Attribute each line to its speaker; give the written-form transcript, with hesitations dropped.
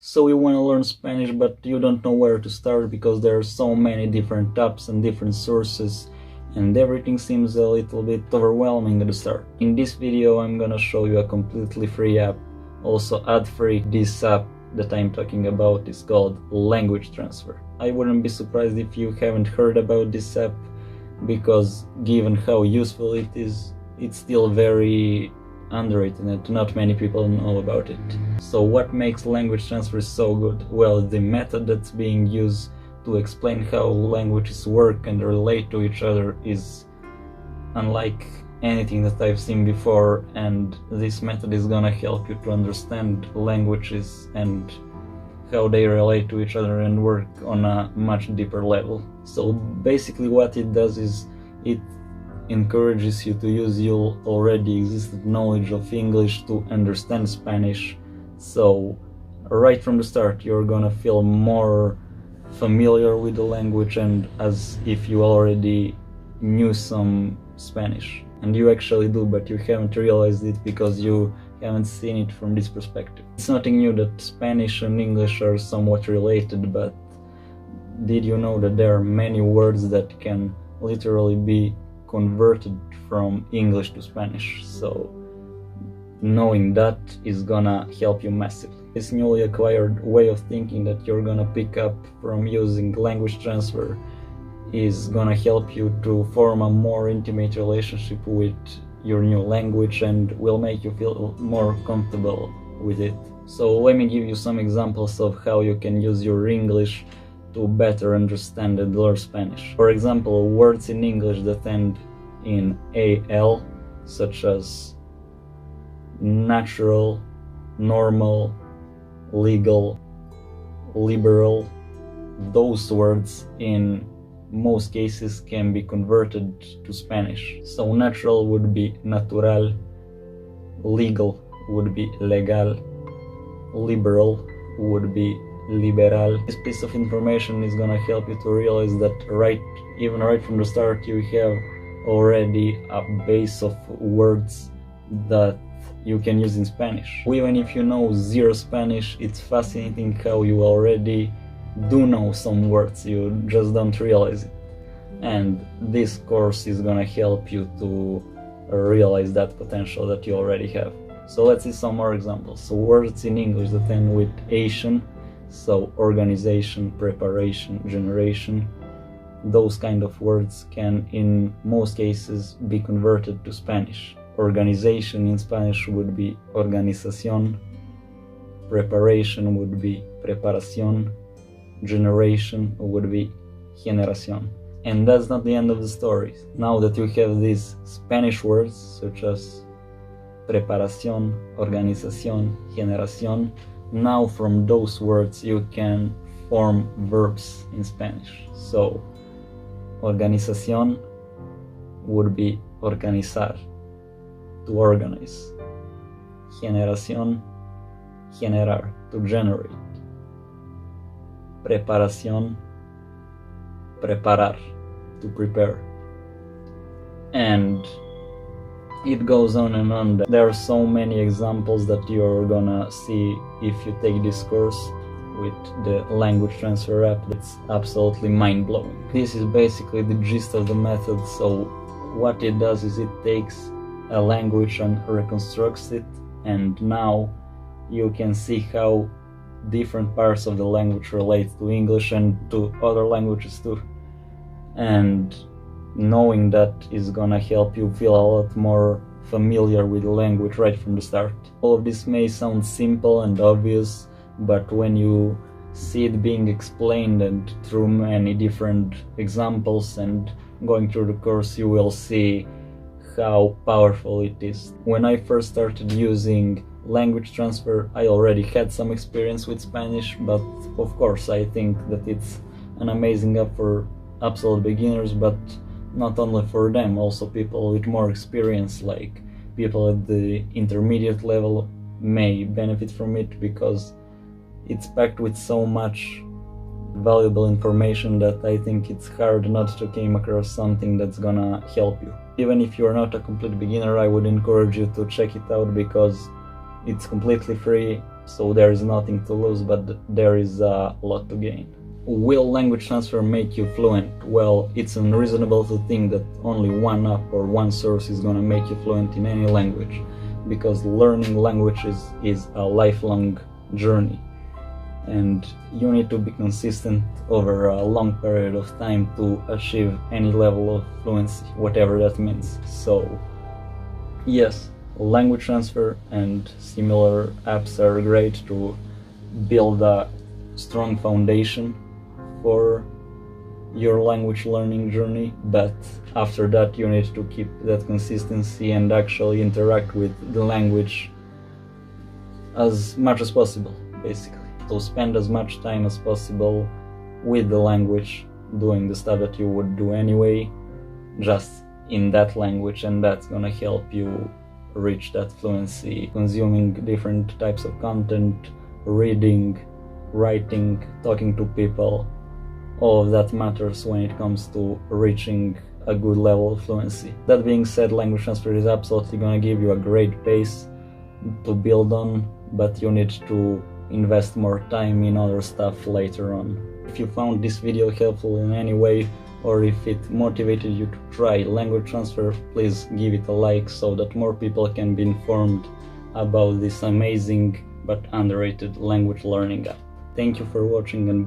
Speaker 1: So you want to learn Spanish, but you don't know where to start because there are so many different apps and different sources, and everything seems a little bit overwhelming at the start. In this video I'm gonna show you a completely free app, also ad-free. This app that I'm talking about is called Language Transfer. I wouldn't be surprised if you haven't heard about this app, because given how useful it is, it's still very underrated and not many people know about it. So what makes language transfer so good? Well, the method that's being used to explain how languages work and relate to each other is unlike anything that I've seen before, and this method is gonna help you to understand languages and how they relate to each other and work on a much deeper level. So basically what it does is it encourages you to use your already existing knowledge of English to understand Spanish. So right from the start you're gonna feel more familiar with the language and as if you already knew some Spanish. And you actually do, but you haven't realized it because you haven't seen it from this perspective. It's nothing new that Spanish and English are somewhat related, but did you know that there are many words that can literally be converted from English to Spanish? So knowing that is gonna help you massively. This newly acquired way of thinking that you're gonna pick up from using language transfer is gonna help you to form a more intimate relationship with your new language and will make you feel more comfortable with it. So let me give you some examples of how you can use your English to better understand and learn Spanish. For example, words in English that end in AL, such as natural, normal, legal, liberal, those words in most cases can be converted to Spanish. So natural would be natural, legal would be legal, liberal would be liberal. This piece of information is gonna help you to realize that even right from the start you have already a base of words that you can use in Spanish. Even if you know zero Spanish, it's fascinating how you already do know some words, you just don't realize it. And this course is gonna help you to realize that potential that you already have. So let's see some more examples. So words in English that end with ation, so organization, preparation, generation, those kind of words can in most cases be converted to Spanish. Organization in Spanish would be organización, preparation would be preparación, generation would be generación. And that's not the end of the story. Now that you have these Spanish words such as preparación, organización, generación, now from those words you can form verbs in Spanish. So organización would be organizar, to organize. Generación, generar, to generate. Preparación, preparar, to prepare. And it goes on and on. There are so many examples that you're gonna see if you take this course with the language transfer app. It's absolutely mind-blowing. This is basically the gist of the method. So what it does is it takes a language and reconstructs it, and now you can see how different parts of the language relate to English and to other languages too. And knowing that is gonna help you feel a lot more familiar with the language right from the start. All of this may sound simple and obvious, but when you see it being explained and through many different examples and going through the course, you will see how powerful it is. When I first started using language transfer, I already had some experience with Spanish, but of course I think that it's an amazing app for absolute beginners, but not only for them, also people with more experience, like people at the intermediate level may benefit from it because it's packed with so much valuable information that I think it's hard not to come across something that's gonna help you. Even if you're not a complete beginner, I would encourage you to check it out because it's completely free so there is nothing to lose, but there is a lot to gain. Will language transfer make you fluent? Well, it's unreasonable to think that only one app or one source is gonna make you fluent in any language, because learning languages is a lifelong journey, and you need to be consistent over a long period of time to achieve any level of fluency, whatever that means. So yes, language transfer and similar apps are great to build a strong foundation for your language learning journey, but after that you need to keep that consistency and actually interact with the language as much as possible, basically. So spend as much time as possible with the language, doing the stuff that you would do anyway, just in that language, and that's gonna help you reach that fluency. Consuming different types of content, reading, writing, talking to people, all of that matters when it comes to reaching a good level of fluency. That being said, language transfer is absolutely gonna give you a great base to build on, but you need to invest more time in other stuff later on. If you found this video helpful in any way, or if it motivated you to try language transfer, please give it a like so that more people can be informed about this amazing but underrated language learning app. Thank you for watching, and bye.